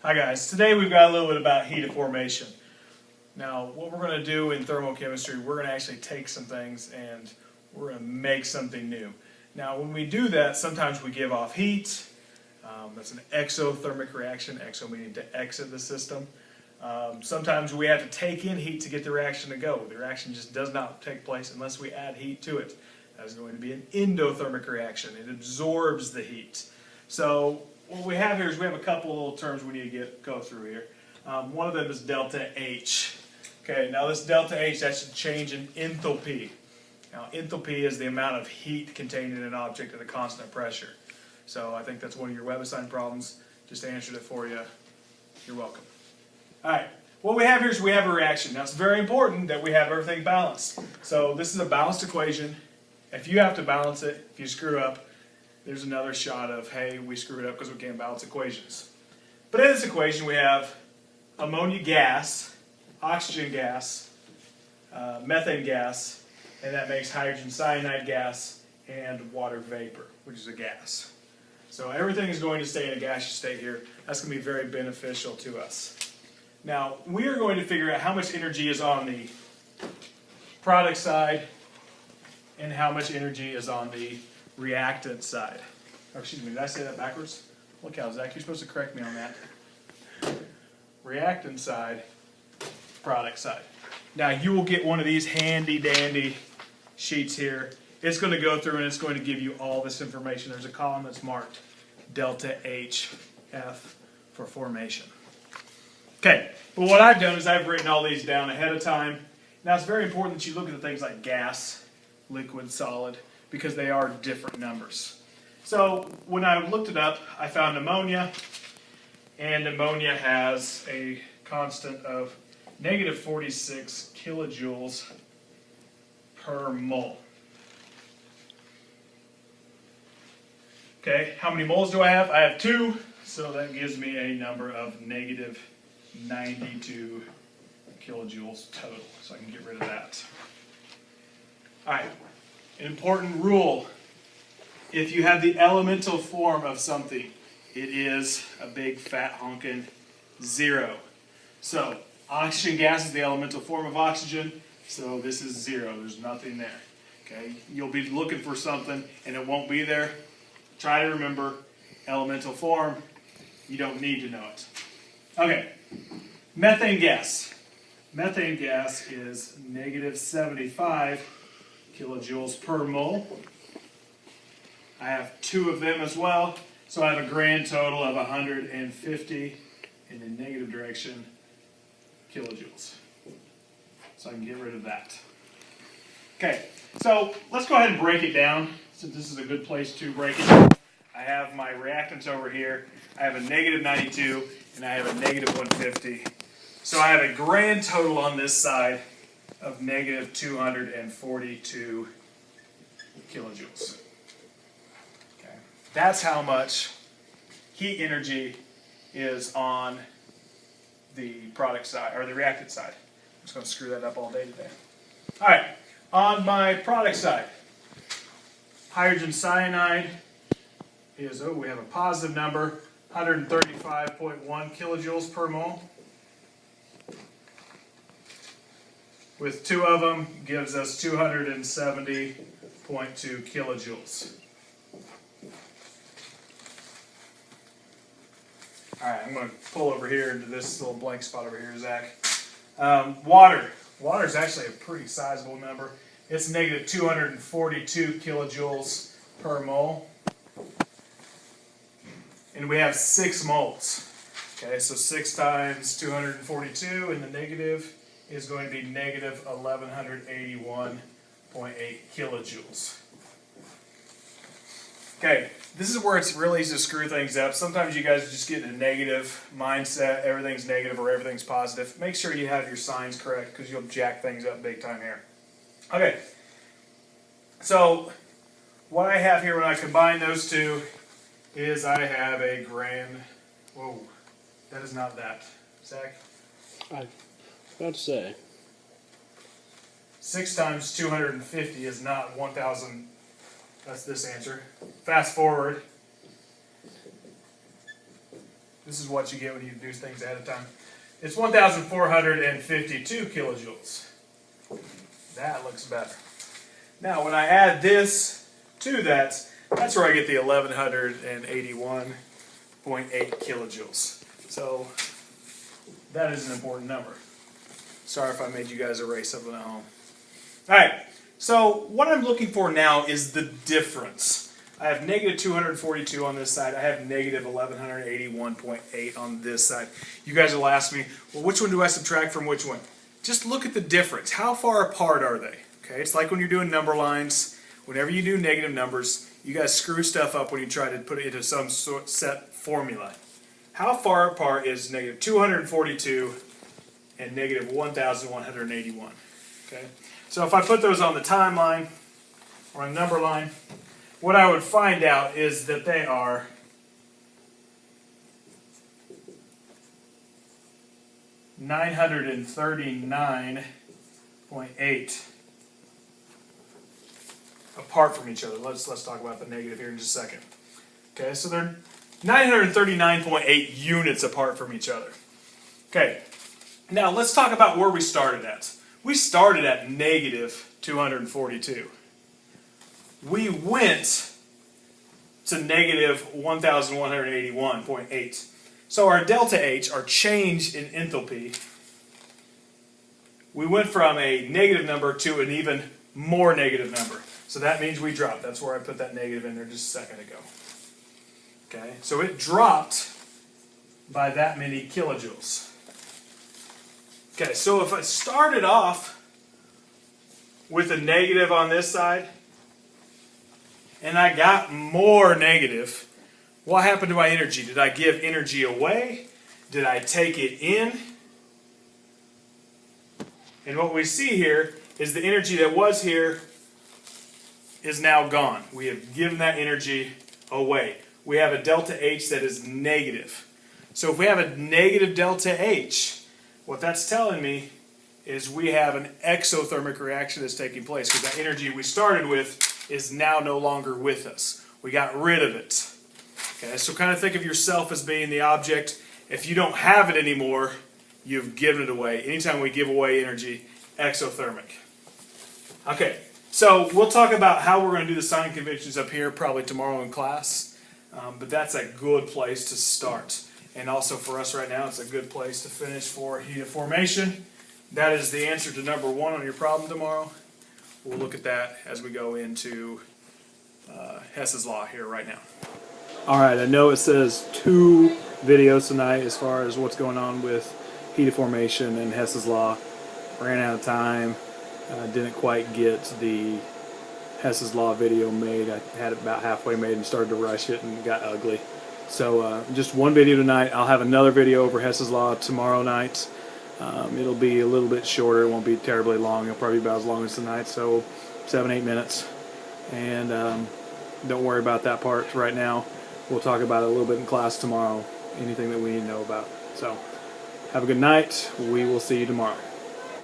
Hi guys, today we've got a little bit about heat of formation. Now what we're going to do in thermochemistry, we're going to actually take some things and we're going to make something new. Now when we do that, sometimes we give off heat. That's an exothermic reaction, exo meaning to exit the system. Sometimes we have to take in heat to get the reaction to go. The reaction just does not take place unless we add heat to it. That is going to be an endothermic reaction. It absorbs the heat. So what we have here is we have a couple of little terms we need to go through here. One of them is delta H. Okay, now this delta H, that's a change in enthalpy. Now enthalpy is the amount of heat contained in an object at a constant pressure. So I think that's one of your web assigned problems. Just answered it for you. You're welcome. Alright, what we have here is we have a reaction. Now it's very important that we have everything balanced. So this is a balanced equation. If you have to balance it, if you screw up, there's another shot of, hey, we screwed up because we can't balance equations. But in this equation we have ammonia gas, oxygen gas, methane gas, and that makes hydrogen cyanide gas and water vapor, which is a gas. So everything is going to stay in a gaseous state here. That's going to be very beneficial to us. Now, we are going to figure out how much energy is on the product side and how much energy is on the reactant side. Oh, excuse me, did I say that backwards? Look how, Zach, you're supposed to correct me on that. Reactant side, product side. Now, you will get one of these handy dandy sheets here. It's going to go through and it's going to give you all this information. There's a column that's marked delta HF for formation. Okay, but what I've done is I've written all these down ahead of time. Now it's very important that you look at the things like gas, liquid, solid, because they are different numbers. So when I looked it up, I found ammonia, and ammonia has a constant of negative 46 kilojoules per mole. Okay, how many moles do I have? I have 2, so that gives me a number of negative 92 kilojoules total, so I can get rid of that. Alright, an important rule. If you have the elemental form of something, it is a big fat honkin' 0. So, oxygen gas is the elemental form of oxygen, so this is 0. There's nothing there. Okay, you'll be looking for something and it won't be there. Try to remember elemental form. You don't need to know it. Okay, methane gas. Methane gas is negative 75 kilojoules per mole. I have 2 of them as well, so I have a grand total of 150 in the negative direction kilojoules. So I can get rid of that. Okay, so let's go ahead and break it down, since this is a good place to break it down. I have my reactants over here. I have a negative 92 and I have a negative 150. So I have a grand total on this side of negative 242 kilojoules. Okay. That's how much heat energy is on the product side, or the reactant side. I'm just going to screw that up all day today. Alright, on my product side, hydrogen cyanide is, we have a positive number, 135.1 kilojoules per mole. With 2 of them, gives us 270.2 kilojoules. Alright, I'm going to pull over here into this little blank spot over here, Zach. Water. Water is actually a pretty sizable number. It's negative 242 kilojoules per mole. And we have 6 moles. Okay, so 6 times 242 in the negative is going to be negative 1181.8 kilojoules. Okay, this is where it's really easy to screw things up. Sometimes you guys just get in a negative mindset, everything's negative or everything's positive. Make sure you have your signs correct because you'll jack things up big time here. Okay, so what I have here when I combine those two is I have a grand, whoa, that is not that. Zach? I was about to say. 6 times 250 is not 1,000. That's this answer. Fast forward. This is what you get when you do things ahead of time. It's 1,452 kilojoules. That looks better. Now, when I add this to that, that's where I get the 1,181.8 kilojoules. So, that is an important number. Sorry if I made you guys erase something at home. Alright, so what I'm looking for now is the difference. I have negative 242 on this side. I have negative 1181.8 on this side. You guys will ask me, well, which one do I subtract from which one? Just look at the difference. How far apart are they? Okay, it's like when you're doing number lines. Whenever you do negative numbers, you guys screw stuff up when you try to put it into some sort set formula. How far apart is negative 242 and negative 1,181? Okay, so if I put those on the timeline or a number line, what I would find out is that they are (939.8) apart from each other. Let's talk about the negative here in just a second. Okay, so they're 939.8 units apart from each other. Okay, now let's talk about where we started at. We started at negative 242. We went to negative 1,181.8. So our delta H, our change in enthalpy, we went from a negative number to an even more negative number. So that means we dropped. That's where I put that negative in there just a second ago. Okay, so it dropped by that many kilojoules. Okay, so if I started off with a negative on this side, and I got more negative, what happened to my energy? Did I give energy away? Did I take it in? And what we see here is the energy that was here is now gone. We have given that energy away. We have a delta H that is negative. So if we have a negative delta H, what that's telling me is we have an exothermic reaction that's taking place, because that energy we started with is now no longer with us. We got rid of it. Okay, so kind of think of yourself as being the object. If you don't have it anymore, you've given it away. Anytime we give away energy, exothermic. Okay, so we'll talk about how we're going to do the sign conventions up here probably tomorrow in class. But that's a good place to start. And also for us right now, it's a good place to finish for heat of formation. That is the answer to number 1 on your problem tomorrow. We'll look at that as we go into Hess's Law here right now. Alright, I know it says 2 videos tonight as far as what's going on with heat of formation and Hess's Law. Ran out of time. Didn't quite get the Hess's Law video made. I had it about halfway made and started to rush it and it got ugly. So just 1 video tonight. I'll have another video over Hess's Law tomorrow night. It'll be a little bit shorter. It won't be terribly long. It'll probably be about as long as tonight, so 7-8 minutes. And don't worry about that part right now. We'll talk about it a little bit in class tomorrow. Anything that we need to know about. So have a good night. We will see you tomorrow.